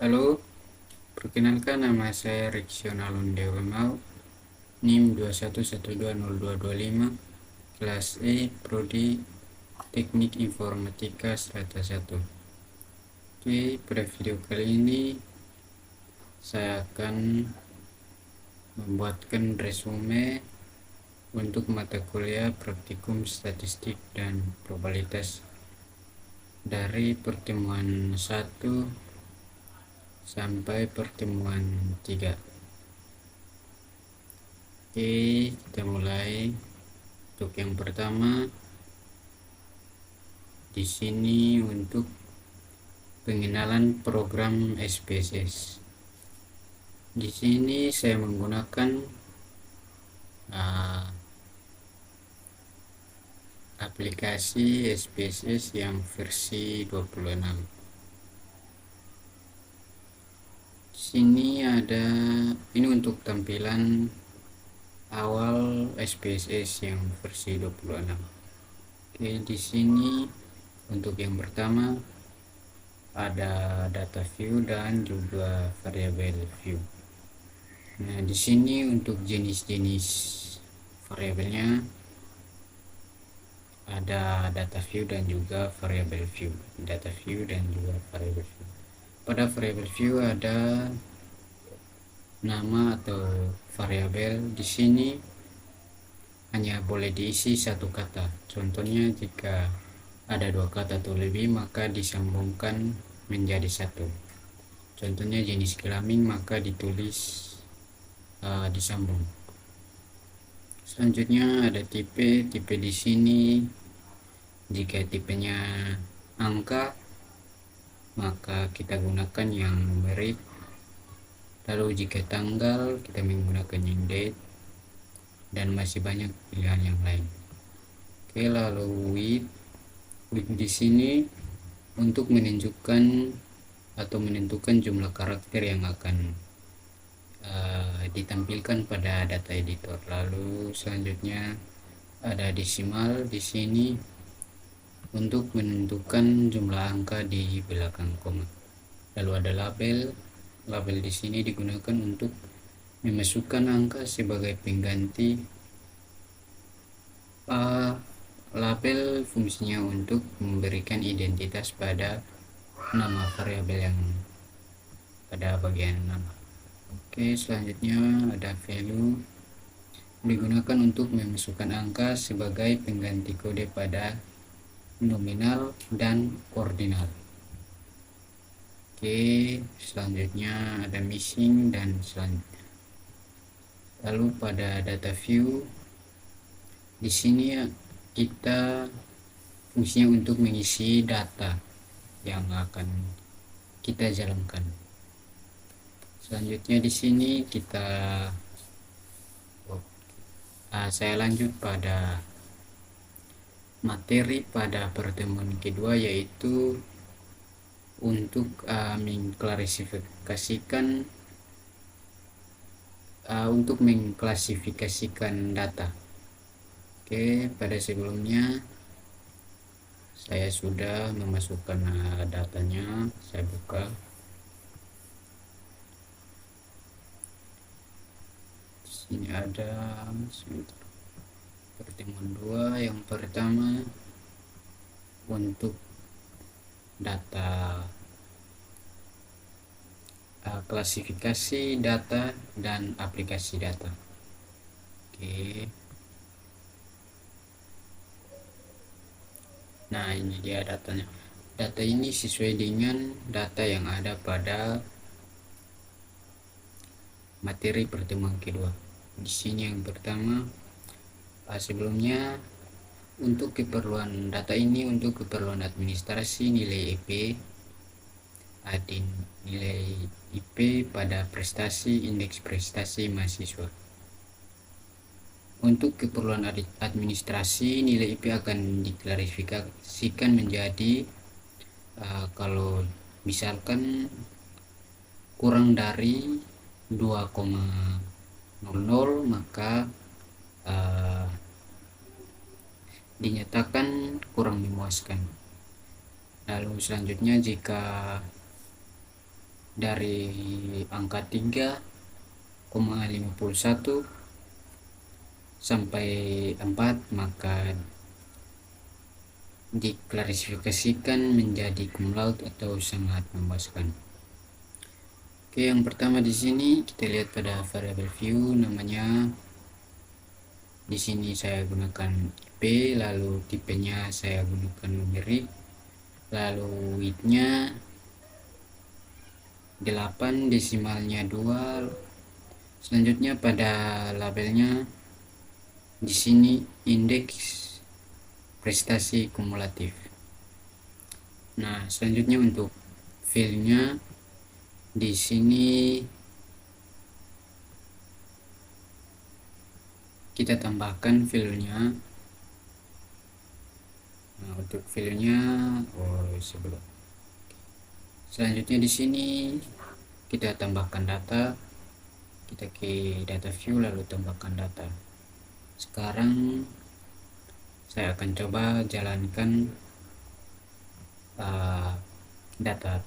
Halo, perkenalkan nama saya Riksionalun Dewamau, NIM 21120225, kelas E, Prodi Teknik Informatika Strata 1. Oke, pada video kali ini saya akan membuatkan resume untuk mata kuliah Praktikum Statistik dan Probabilitas dari pertemuan 1 sampai pertemuan 3. Oke, kita mulai. Untuk yang pertama, di sini untuk pengenalan program SPSS. Di sini saya menggunakan aplikasi SPSS yang versi 26. Di sini ada ini untuk tampilan awal SPSS yang versi 26. Oke, di sini untuk yang pertama ada data view dan juga variabel view. Nah, di sini untuk jenis-jenis variabelnya ada data view dan juga variabel view. Data view dan juga variabel view. Pada variabel view ada nama atau variabel. Di sini hanya boleh diisi satu kata. Contohnya jika ada dua kata atau lebih maka disambungkan menjadi satu. Contohnya jenis kelamin maka ditulis disambung. Selanjutnya ada tipe. Tipe di sini jika tipenya angka maka kita gunakan yang numerik. Lalu jika tanggal kita menggunakan yang date, dan masih banyak pilihan yang lain. Oke, lalu width di sini untuk menunjukkan atau menentukan jumlah karakter yang akan ditampilkan pada data editor. Lalu selanjutnya ada desimal di sini untuk menentukan jumlah angka di belakang koma. Lalu ada label. Label di sini digunakan untuk memasukkan angka sebagai pengganti. Label fungsinya untuk memberikan identitas pada nama variabel yang pada bagian nama. Oke, selanjutnya ada value digunakan untuk memasukkan angka sebagai pengganti kode pada nominal dan ordinal. Oke, selanjutnya ada missing dan selanjutnya. Lalu pada data view di sini kita fungsinya untuk mengisi data yang akan kita jalankan. Selanjutnya di sini saya lanjut pada materi pada pertemuan kedua, yaitu untuk mengklasifikasikan data. Oke, pada sebelumnya saya sudah memasukkan datanya. Saya buka. Di sini ada pertemuan 2. Yang pertama untuk data klasifikasi data dan aplikasi data. Oke. Nah, ini dia datanya. Data ini sesuai dengan data yang ada pada materi pertemuan kedua. Di sini yang pertama, sebelumnya untuk keperluan data ini untuk keperluan administrasi nilai IP, nilai IP pada prestasi, indeks prestasi mahasiswa. Untuk keperluan administrasi nilai IP akan diklarifikasikan menjadi kalau misalkan kurang dari 2,00 maka dinyatakan kurang memuaskan. Lalu selanjutnya jika dari angka 3,51 sampai 4, maka diklasifikasikan menjadi cum laude atau sangat memuaskan. Oke, yang pertama di sini kita lihat pada variable view, namanya di sini saya gunakan IP, lalu tipenya saya gunakan numerik, lalu widthnya 8, desimalnya 2. Selanjutnya pada labelnya di sini indeks prestasi kumulatif. Nah, selanjutnya untuk filenya di sini kita tambahkan filenya. Nah, untuk filenya sebelum. Selanjutnya di sini kita tambahkan data. Kita ke data view lalu tambahkan data. Sekarang saya akan coba jalankan data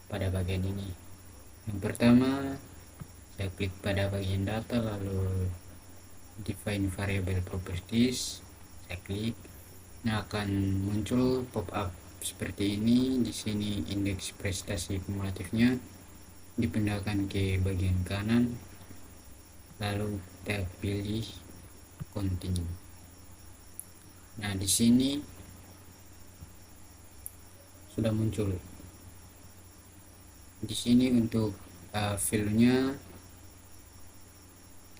pada bagian ini. Yang pertama, saya klik pada bagian data lalu define variable properties, saya klik. Nah, akan muncul pop up seperti ini. Di sini indeks prestasi kumulatifnya dipindahkan ke bagian kanan, lalu kita pilih continue. Nah, di sini sudah muncul. Di sini untuk filenya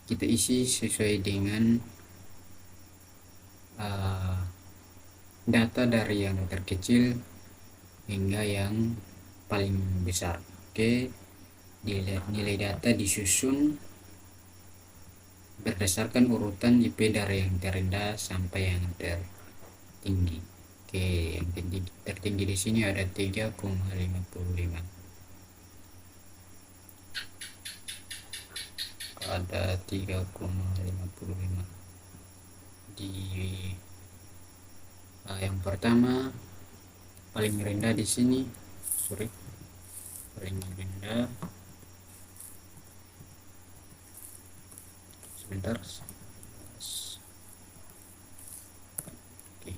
kita isi sesuai dengan data dari yang terkecil hingga yang paling besar. Oke, nilai data disusun berdasarkan urutan IP dari yang terendah sampai yang tertinggi. Oke, yang tertinggi di sini ada 3,55. Ada 3,55 di yang pertama paling rendah di sini, paling rendah, sebentar. Oke.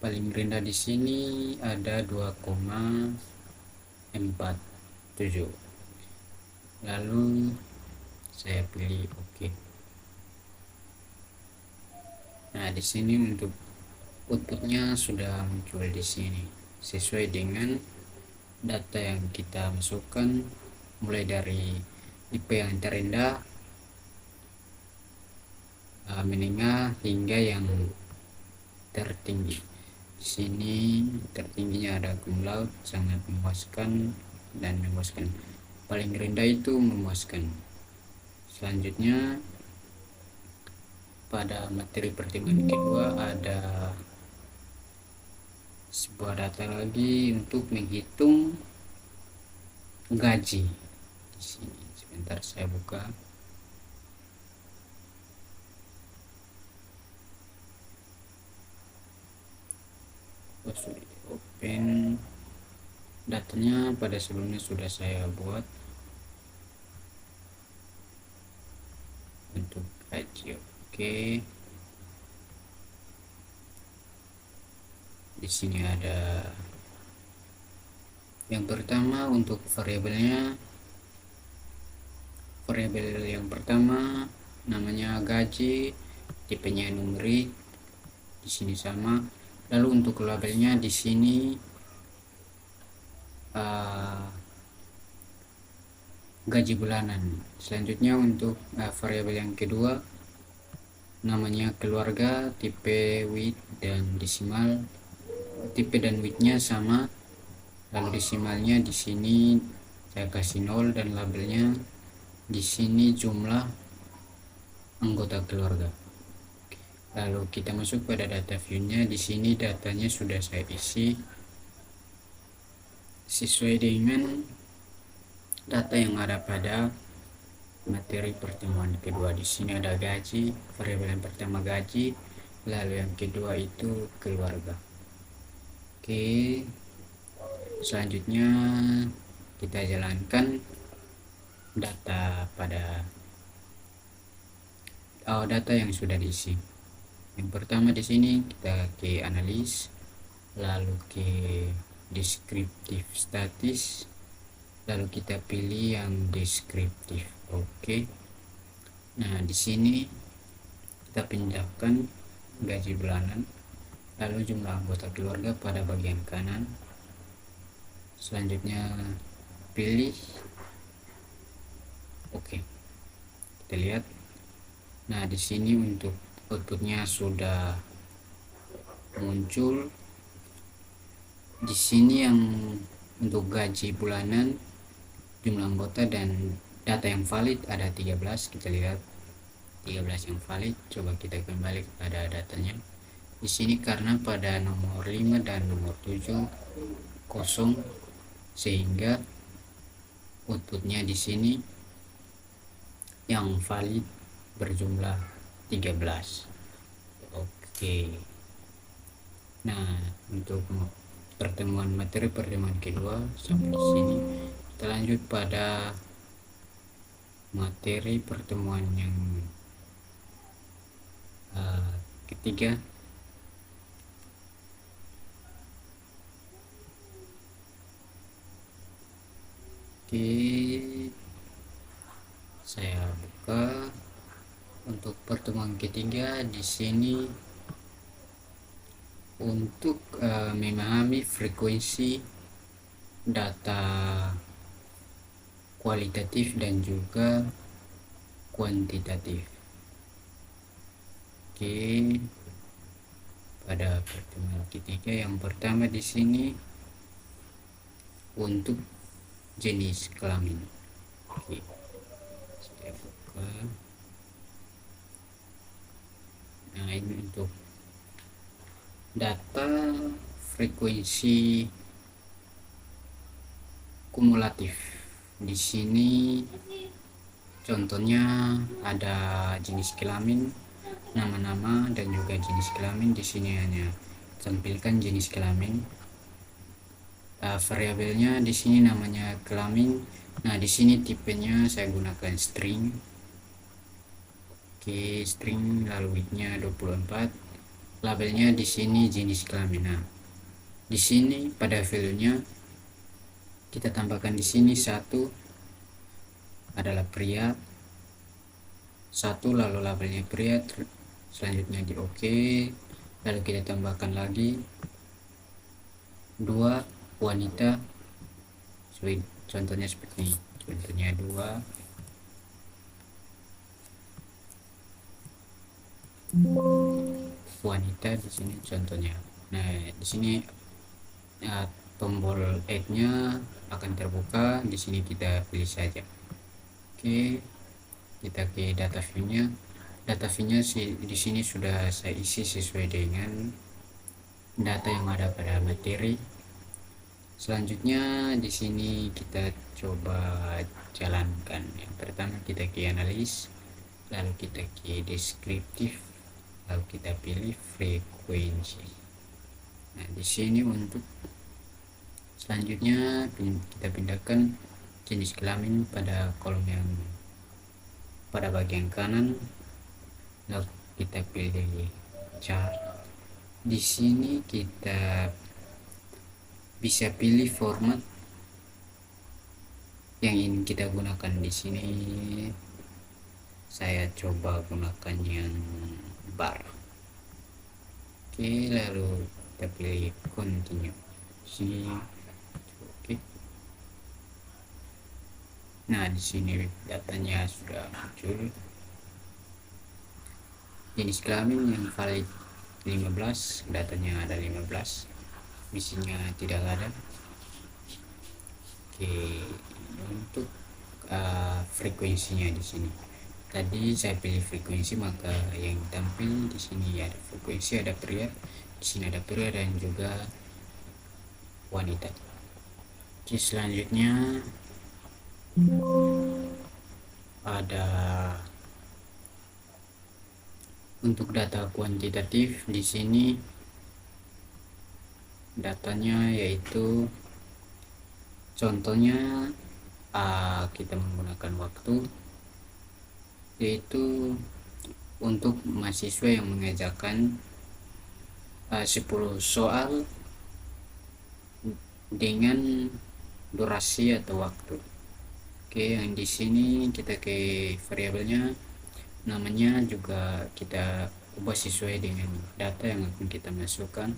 Paling rendah di sini ada 2,47. Lalu saya pilih oke. Nah, di sini untuk outputnya sudah muncul di sini sesuai dengan data yang kita masukkan, mulai dari IP yang terendah, menengah hingga yang tertinggi. Di sini tertingginya ada cum laude, sangat memuaskan dan memuaskan. Paling rendah itu memuaskan. Selanjutnya pada materi pertimbangan kedua ada sebuah data lagi untuk menghitung gaji. Di sini sebentar saya buka. Sudah open. Datanya pada sebelumnya sudah saya buat untuk gaji. Oke. Di sini ada yang pertama untuk variabelnya. Variabel yang pertama namanya gaji, tipenya numerik. Di sini sama. Lalu untuk labelnya di sini gaji bulanan. Selanjutnya untuk variabel yang kedua namanya keluarga, tipe, width dan desimal. Tipe dan widthnya sama, lalu desimalnya di sini saya kasih 0 dan labelnya di sini jumlah anggota keluarga. Lalu kita masuk pada data view-nya. Di sini datanya sudah saya isi sesuai dengan data yang ada pada materi pertemuan kedua. Di sini ada gaji, variabel yang pertama gaji, lalu yang kedua itu keluarga. Oke, selanjutnya kita jalankan data data yang sudah diisi. Yang pertama di sini kita ke analis, lalu ke deskriptif statis, lalu kita pilih yang deskriptif. Oke. Nah, di sini kita pindahkan gaji bulanan, lalu jumlah anggota keluarga pada bagian kanan. Selanjutnya pilih oke. Kita lihat. Nah, di sini untuk outputnya sudah muncul. Di sini yang untuk gaji bulanan, jumlah anggota dan data yang valid ada 13. Kita lihat 13 yang valid. Coba kita kembali kepada datanya. Di sini karena pada nomor 5 dan nomor 7 kosong, sehingga outputnya di sini yang valid berjumlah 13. Oke. Nah, untuk materi pertemuan kedua sampai di sini. Kita lanjut pada materi pertemuan yang ketiga. Oke, saya buka. Untuk pertemuan ketiga di sini untuk memahami frekuensi data kualitatif dan juga kuantitatif. Oke, pada pertemuan ketiga yang pertama di sini untuk jenis kelamin. Oke, saya buka. Nah, ini untuk data frekuensi kumulatif. Di sini contohnya ada jenis kelamin, nama-nama, dan juga jenis kelamin. Di sini hanya tampilkan jenis kelamin. Variabelnya di sini namanya kelamin. Nah, di sini tipenya saya gunakan string. Oke, string, lalu widthnya 24. Labelnya di sini jenis kelamin. Nah, di sini pada value-nya kita tambahkan di sini 1 adalah pria, 1 lalu labelnya pria, selanjutnya di oke, lalu kita tambahkan lagi 2 wanita. Contohnya seperti ini. Contohnya 2 wanita di sini contohnya. Nah, di sini tombol add-nya akan terbuka. Di sini kita pilih saja. Oke, kita ke data view-nya. Data view-nya di sini sudah saya isi sesuai dengan data yang ada pada materi. Selanjutnya di sini kita coba jalankan. Yang pertama kita ke analis, lalu kita ke deskriptif, lalu kita pilih frekuensi. Nah, di sini untuk selanjutnya kita pindahkan jenis kelamin pada kolom yang pada bagian kanan, lalu kita pilih chart. Di sini kita bisa pilih format yang ingin kita gunakan. Di sini saya coba gunakan yang bar. Oke, lalu kita pilih continue. Sini oke. Nah, di sini datanya sudah muncul. Jenis kelamin yang valid 15, datanya ada 15. Misinya tidak ada. Oke, untuk frekuensinya di sini. Tadi saya pilih frekuensi, maka yang tampil di sini ada frekuensi, ada pria, di sini ada pria dan juga wanita. Oke, selanjutnya ada untuk data kuantitatif. Di sini datanya yaitu Contohnya kita menggunakan waktu, yaitu untuk mahasiswa yang mengerjakan 10 soal dengan durasi atau waktu. Oke, yang di sini kita ke variabelnya, namanya juga kita ubah sesuai dengan data yang akan kita masukkan.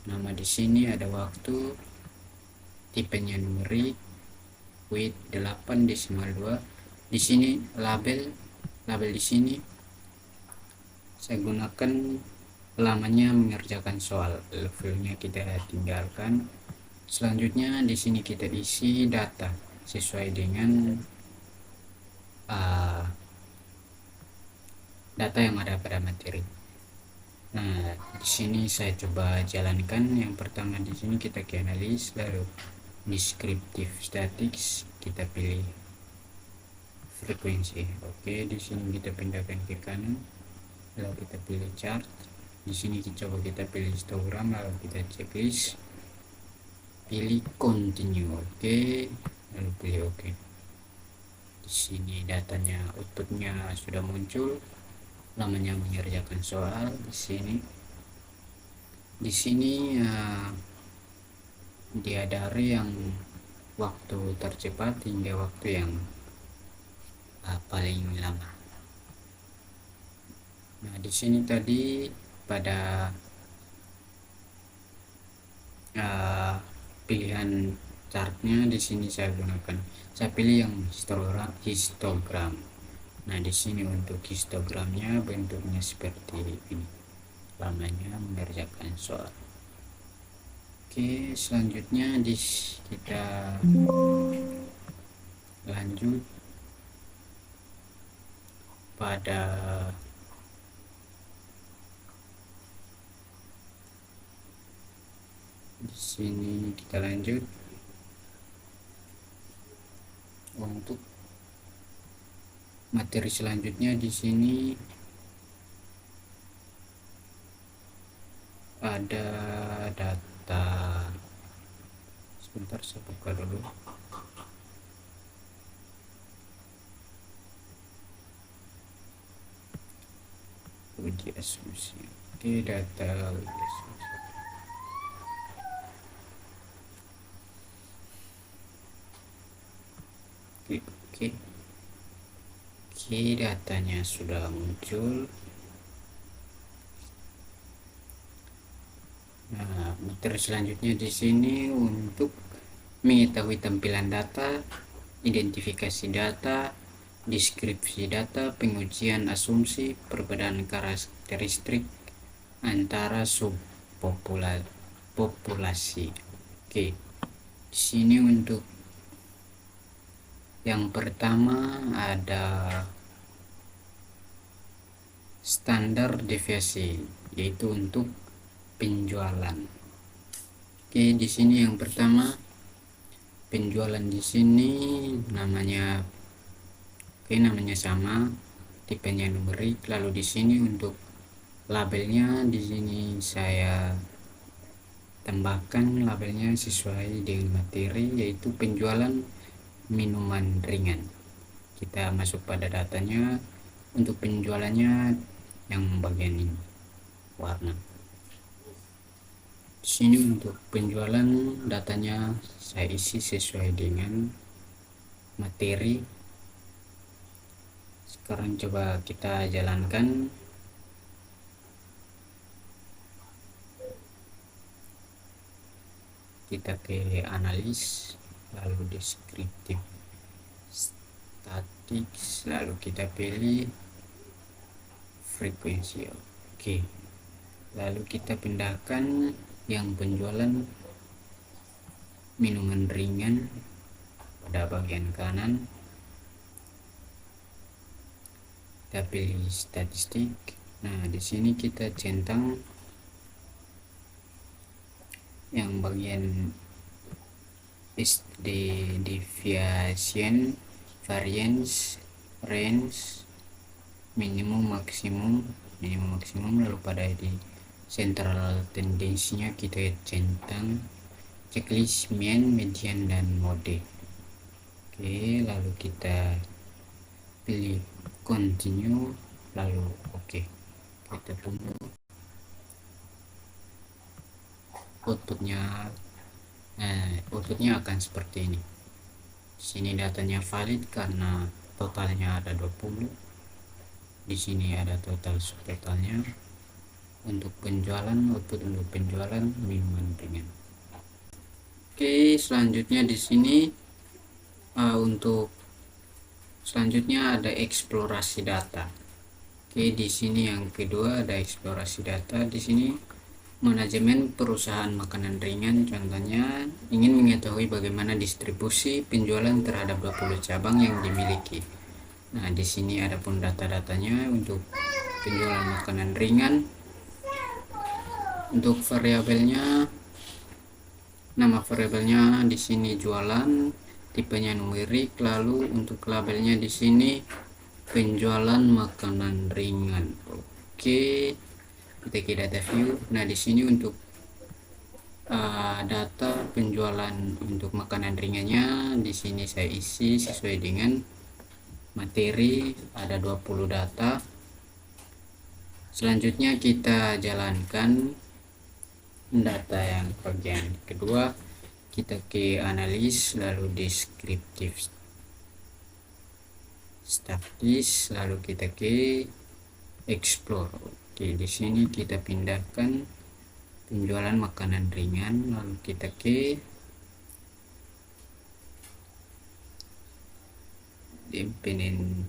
Nama di sini ada waktu, tipenya numerik, weight 8,2. Di sini label di sini saya gunakan lamanya mengerjakan soal, levelnya kita tinggalkan. Selanjutnya di sini kita isi data sesuai dengan data yang ada pada materi. Nah, di sini saya coba jalankan. Yang pertama di sini kita ke analis, lalu descriptive statics kita pilih frekuensi. Oke, di sini kita pindahkan ke kanan, lalu kita pilih chart. Di sini coba kita pilih histogram, lalu kita checklist, pilih continue. Oke, lalu pilih oke. Di sini datanya, outputnya sudah muncul, namanya mengerjakan soal. Di sini dia dari yang waktu tercepat hingga waktu yang paling lama. Nah, di sini tadi pada pilihan chartnya, di sini saya pilih yang histogram. Nah, di sini untuk histogramnya bentuknya seperti ini, lamanya mengerjakan soal. Oke, selanjutnya kita lanjut pada di sini kita lanjut untuk materi selanjutnya. Di sini ada data, sebentar saya buka dulu. Uji asumsi. Oke, data uji asumsi. Oke, datanya sudah muncul. Nah, materi selanjutnya di sini untuk mengetahui tampilan data, identifikasi data, deskripsi data, pengujian asumsi, perbedaan karakteristik antara subpopulasi. Oke, di sini untuk yang pertama ada standar deviasi, yaitu untuk penjualan. Oke, di sini yang pertama penjualan, di sini namanya sama, tipenya numerik. Lalu di sini untuk labelnya, di sini saya tambahkan labelnya sesuai dengan materi, yaitu penjualan minuman ringan. Kita masuk pada datanya. Untuk penjualannya yang bagian ini warna. Di sini untuk penjualan datanya saya isi sesuai dengan materi. Sekarang coba kita jalankan. Kita ke analis, lalu descriptive statics, lalu kita pilih frekuensi. Oke, lalu kita pindahkan yang penjualan minuman ringan pada bagian kanan. Kita pilih statistik. Nah, di sini kita centang yang bagian deviation, variance, range, minimum maksimum, lalu pada di central tendensinya kita centang checklist mean, median, dan mode. Oke, lalu kita pilih continue, lalu oke. Kita tunggu outputnya. Outputnya akan seperti ini. Sini datanya valid karena totalnya ada 20. Di sini ada totalnya. Untuk penjualan, output untuk penjualan minuman ringan. Oke, selanjutnya di sini untuk selanjutnya ada eksplorasi data. Oke, di sini yang kedua ada eksplorasi data. Di sini manajemen perusahaan makanan ringan, contohnya ingin mengetahui bagaimana distribusi penjualan terhadap 20 cabang yang dimiliki. Nah, di sini ada pun data-datanya untuk penjualan makanan ringan. Untuk variabelnya, nama variabelnya di sini jualan, tipenya numerik, lalu untuk labelnya di sini penjualan makanan ringan. Oke, kita ke data view. Nah, di sini untuk data penjualan untuk makanan ringannya di sini saya isi sesuai dengan materi, ada 20 data. Selanjutnya kita jalankan data yang bagian kedua, kita ke analis, lalu deskriptif statis, lalu kita ke explore. Oke, di sini kita pindahkan penjualan makanan ringan, lalu kita ke dependent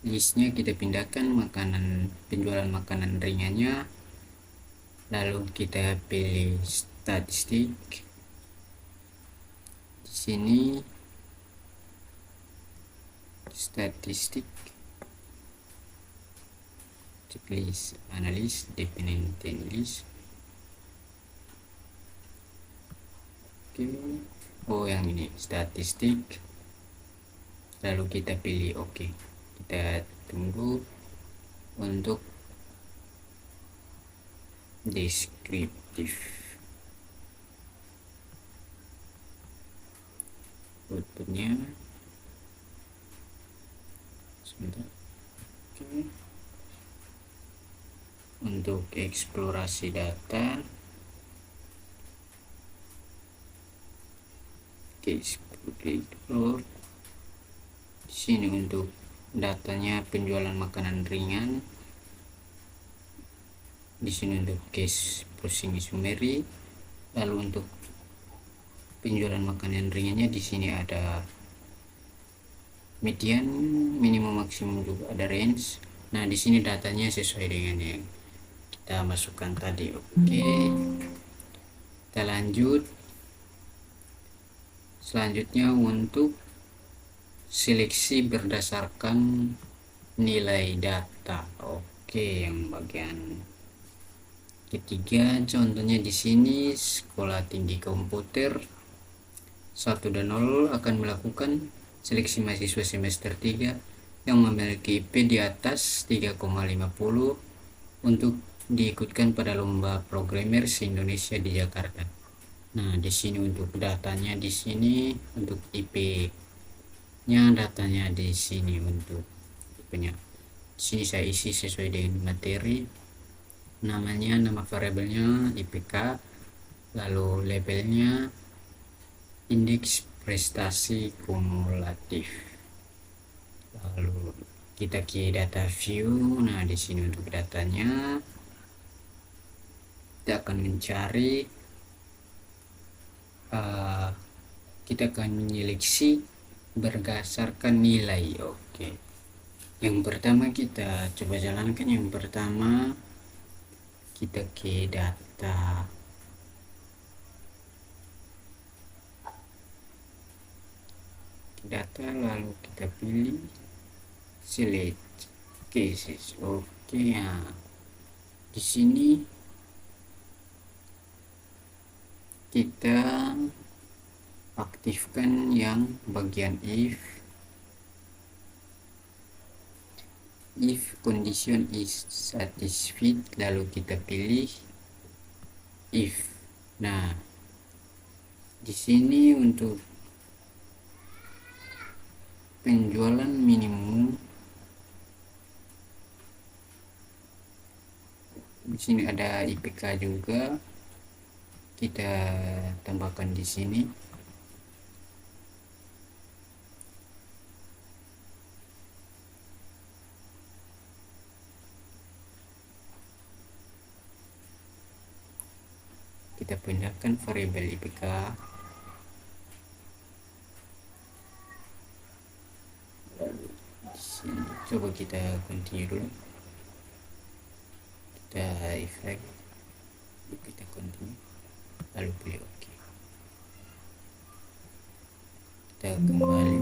listnya, kita pindahkan penjualan makanan ringannya, lalu kita pilih statistik. Di sini statistik, checklist, analis, dependent list. Oke, oh yang ini statistik, lalu kita pilih oke. Kita tunggu untuk deskriptif. Outputnya sebentar. Oke. Untuk eksplorasi data, explore. Di sini untuk datanya penjualan makanan ringan, di sini untuk case browsing summary, lalu untuk penjualan makanan ringannya di sini ada median, minimum, maksimum, juga ada range. Nah, di sini datanya sesuai dengan yang kita masukkan tadi. Oke, kita lanjut. Selanjutnya untuk seleksi berdasarkan nilai data. Oke, yang bagian ketiga, contohnya di sini sekolah tinggi komputer 1 dan 0 akan melakukan seleksi mahasiswa semester 3 yang memiliki IP di atas 3,50 untuk diikutkan pada lomba programmer se-Indonesia di Jakarta. Nah, di sini untuk datanya, di sini untuk IP-nya, datanya di sini untuk IP-nya. Di sini saya isi sesuai dengan materi. Namanya, nama variabelnya IPK, lalu labelnya indeks prestasi kumulatif. Lalu kita ke data view. Nah, di sini untuk datanya kita akan mencari, kita akan menyeleksi berdasarkan nilai. Oke, yang pertama kita coba jalankan. Yang pertama kita ke data, lalu kita pilih select cases. Oke, ya, di sini kita aktifkan yang bagian if condition is satisfied, lalu kita pilih if Nah, di sini untuk penjualan minimum, di sini ada IPK juga, kita tambahkan di sini. Kita pindahkan variabel IPK. Di sini coba kita continue dulu. Kita efek, kita continue, lalu pilih OK. Kita kembali.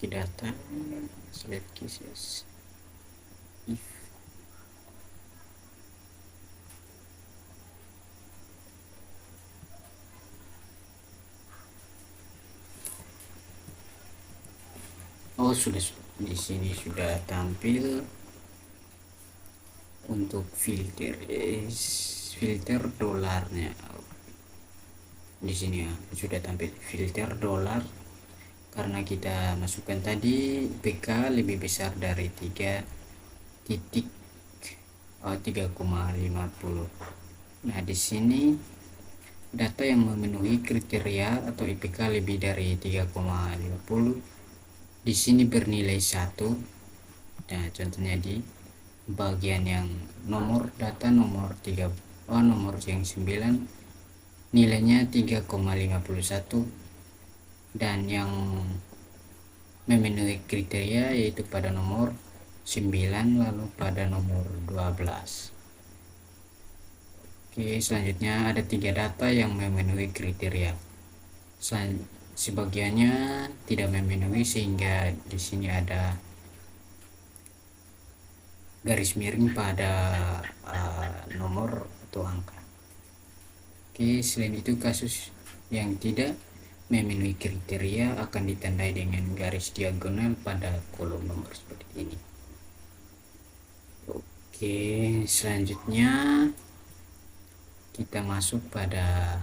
Ke data, select cases, if sudah di sini sudah tampil untuk filter dolarnya. Di sini ya sudah tampil filter dolar karena kita masukkan tadi PK lebih besar dari 3,50. Nah, di sini data yang memenuhi kriteria atau IPK lebih dari 3,50 di sini bernilai 1. Nah, contohnya di bagian yang nomor data nomor yang 9 nilainya 3,51, dan yang memenuhi kriteria yaitu pada nomor 9 lalu pada nomor 12. Oke, selanjutnya ada 3 data yang memenuhi kriteria. Sebagiannya tidak memenuhi sehingga di sini ada garis miring pada nomor atau angka. Oke, selain itu kasus yang tidak memenuhi kriteria akan ditandai dengan garis diagonal pada kolom nomor seperti ini. Oke, selanjutnya kita masuk pada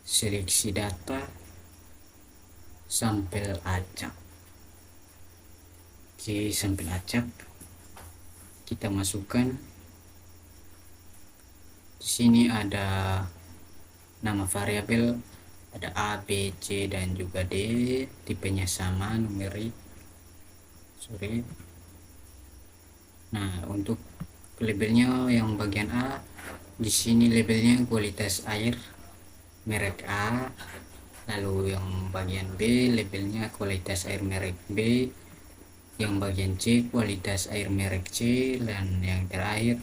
seleksi data sampel acak. Oke, sampel acak kita masukkan. Di sini ada nama variabel, ada A, B, C dan juga D, tipenya sama, numerik. Nah, untuk labelnya yang bagian A, di sini labelnya kualitas air merek A, lalu yang bagian B labelnya kualitas air merek B, yang bagian C kualitas air merek C, dan yang terakhir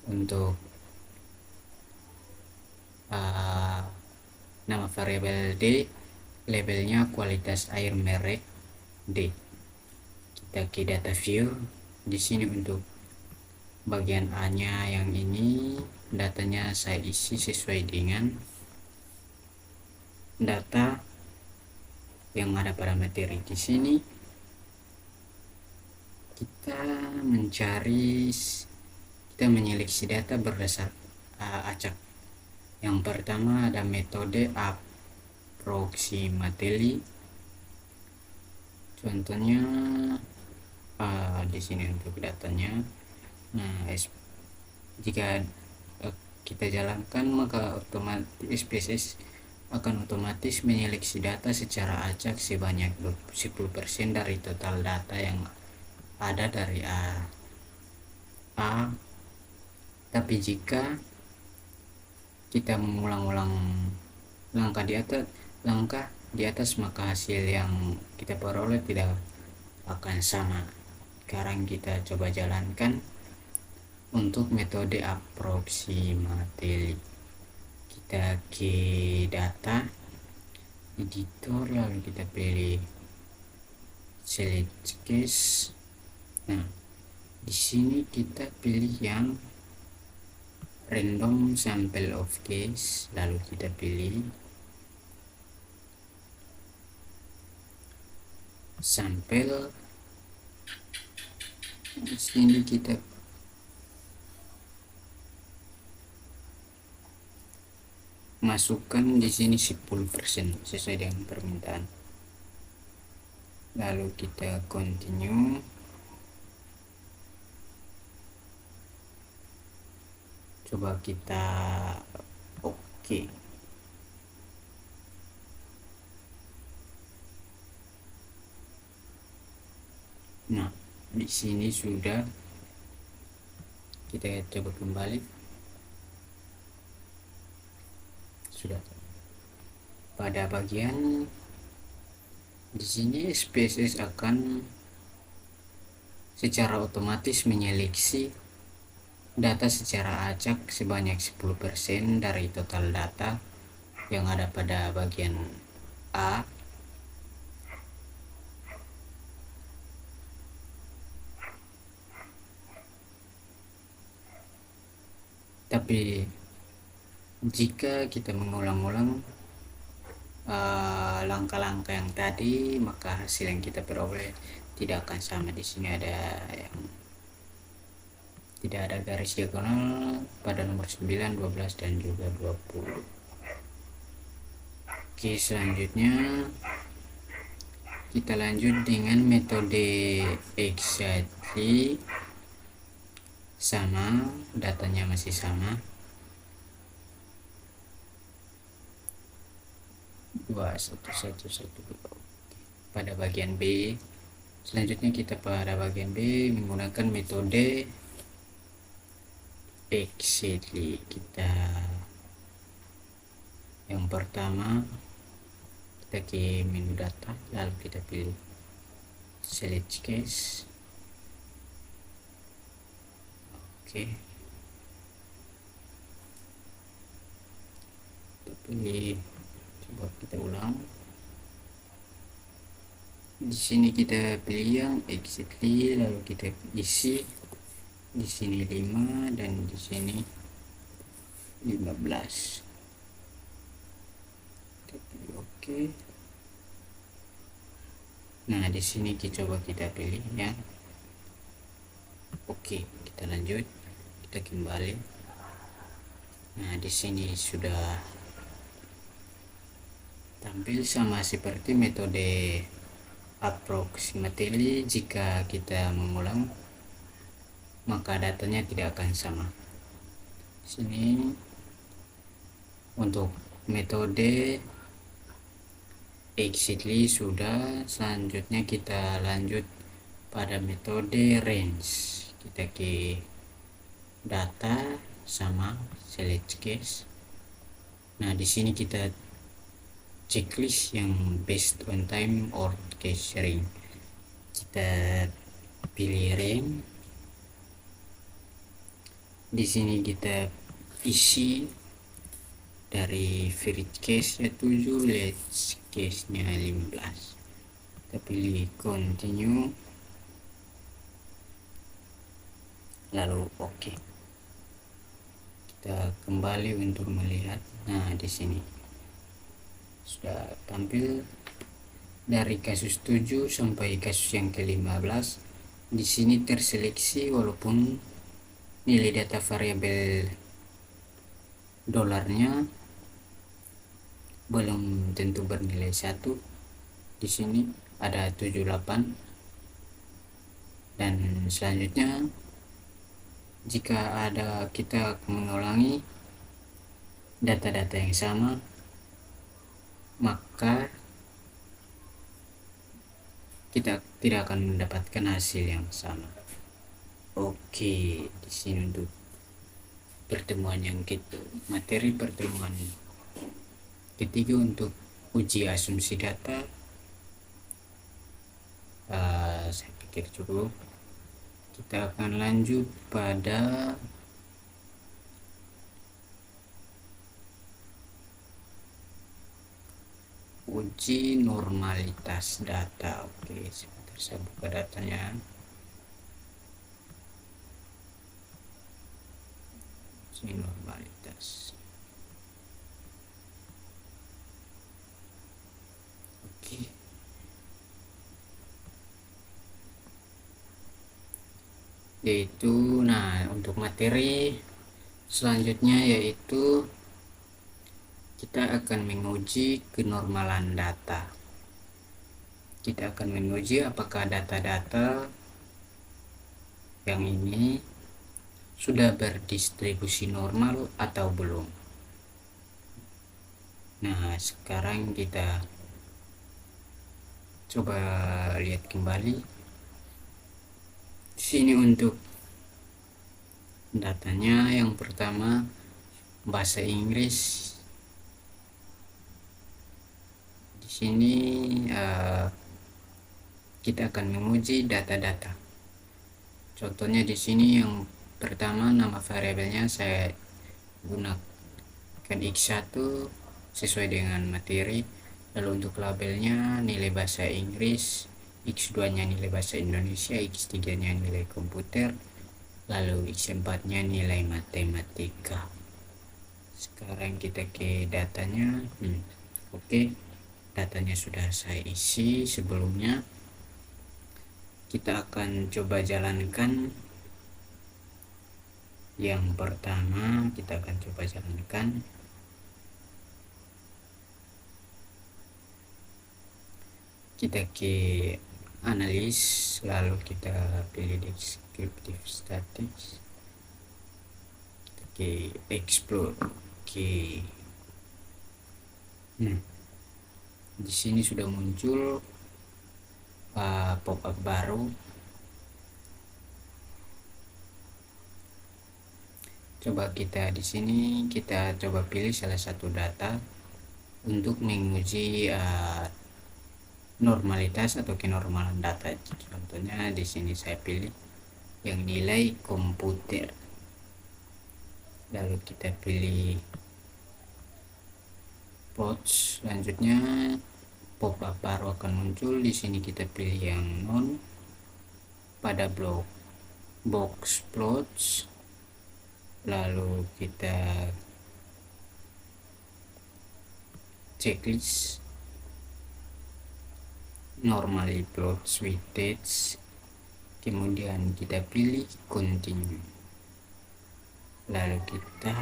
untuk nama variabel D labelnya kualitas air merek D. Kita ke data view. Di sini untuk bagian A nya yang ini datanya saya isi sesuai dengan data yang ada pada materi. Di sini kita menyeleksi data berdasar acak. Yang pertama ada metode approximately, contohnya di sini untuk datanya. Nah, jika kita jalankan maka otomatis SPSS akan otomatis menyeleksi data secara acak sebanyak 10% dari total data yang ada dari A. Tapi jika kita mengulang-ulang langkah di atas maka hasil yang kita peroleh tidak akan sama. Sekarang kita coba jalankan untuk metode approximately. Kita ke data editor lalu kita pilih select case. Nah, di sini kita pilih yang random sample of case, lalu kita pilih sampel. Di sini kita masukkan di sini 10% sesuai dengan permintaan. Lalu kita continue. Coba kita oke. Nah, di sini sudah. Kita coba kembali. Sudah. Pada bagian di sini SPSS akan secara otomatis menyeleksi data secara acak sebanyak 10% dari total data yang ada pada bagian A. Tapi jika kita mengulang-ulang langkah-langkah yang tadi, maka hasil yang kita peroleh tidak akan sama. Di sini ada yang tidak ada garis diagonal pada nomor 9, 12 dan juga 20. Oke, selanjutnya kita lanjut dengan metode exactly. Sama, datanya masih sama. 2111. Pada bagian B. Selanjutnya kita pada bagian B menggunakan metode exactly. Kita yang pertama kita ke menu data, lalu kita pilih select case. Oke, kita pilih, coba kita ulang. Di sini kita pilih yang exactly, lalu kita isi di sini 5 dan di sini 15. Kita pilih oke. Nah, di sini coba kita pilih ya. Oke, kita lanjut. Kita kembali. Nah, di sini sudah tampil sama seperti metode approximately. Jika kita mengulang, maka datanya tidak akan sama. Sini untuk metode exactly sudah. Selanjutnya kita lanjut pada metode range. Kita ke data sama select case. Nah, di sini kita checklist yang based on time or case ring. Kita pilih range. Di sini kita isi dari first case nya 7, last case nya 15. Kita pilih continue, lalu oke. Kita kembali untuk melihat. Nah, di sini sudah tampil dari kasus 7 sampai kasus yang ke-15. Di sini terseleksi walaupun nilai data variabel dolarnya belum tentu bernilai 1. Di sini ada 78. Dan selanjutnya jika ada kita mengulangi data-data yang sama, maka kita tidak akan mendapatkan hasil yang sama. Oke, di sini untuk pertemuan yang materi pertemuan ketiga untuk uji asumsi data, saya pikir cukup. Kita akan lanjut pada uji normalitas data. Oke, sebentar saya buka datanya. Uji normalitas. Oke. Yaitu, nah, untuk materi selanjutnya yaitu kita akan menguji kenormalan data. Kita akan menguji apakah data-data yang ini sudah berdistribusi normal atau belum. Nah, sekarang kita coba lihat kembali. Di sini untuk datanya yang pertama bahasa Inggris. Di sini kita akan menguji data-data. Contohnya di sini yang pertama nama variabelnya saya gunakan x1 sesuai dengan materi. Lalu untuk labelnya nilai bahasa Inggris, x2 nya nilai bahasa Indonesia, x3 nya nilai komputer, lalu x4 nya nilai matematika. Sekarang kita ke datanya. Oke, datanya sudah saya isi sebelumnya. Kita akan coba jalankan. Yang pertama kita akan coba jalankan. Kita ke analis, lalu kita pilih descriptive statistics, kita ke explore. Oke. Nah, di sini sudah muncul pop-up baru. Coba kita di sini kita coba pilih salah satu data untuk menguji normalitas atau kenormalan data. Contohnya di sini saya pilih yang nilai komputer. Lalu kita pilih plots. Selanjutnya pop-up baru akan muncul. Di sini kita pilih yang non pada blok box plots. Lalu kita checklist normally plots with dates, kemudian kita pilih continue, lalu kita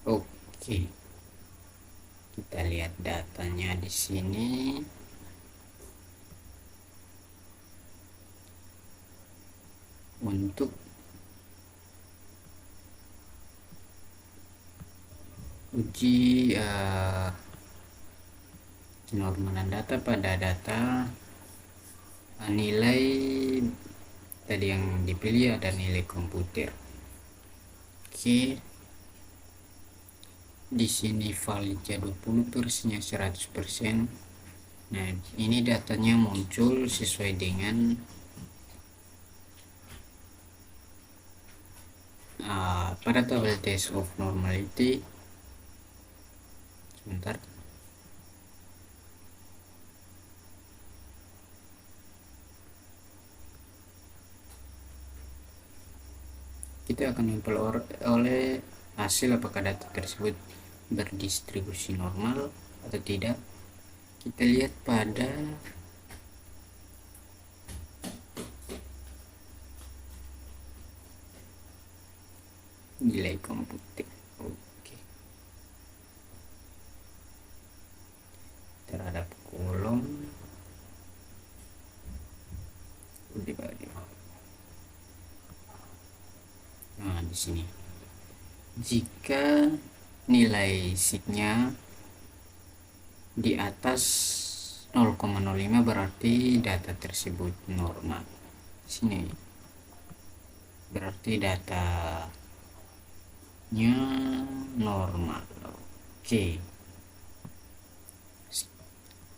oke. Kita lihat datanya di sini. Untuk uji kenormalan data pada data nilai tadi yang dipilih ada nilai komputer. Oke, di sini validnya 20%, 100%. Nah, ini datanya muncul sesuai dengan pada tabel test of normality. Sebentar. Kita akan memperoleh hasil apakah data tersebut berdistribusi normal atau tidak. Kita lihat pada nilai komputer. Oke. Terhadap kolom dibagi. Nah, di sini jika nilai signya di atas 0,05 berarti data tersebut normal. Sini berarti datanya normal. Oke.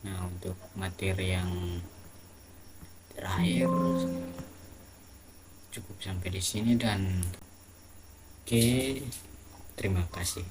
Nah, untuk materi yang terakhir cukup sampai di sini dan oke, terima kasih.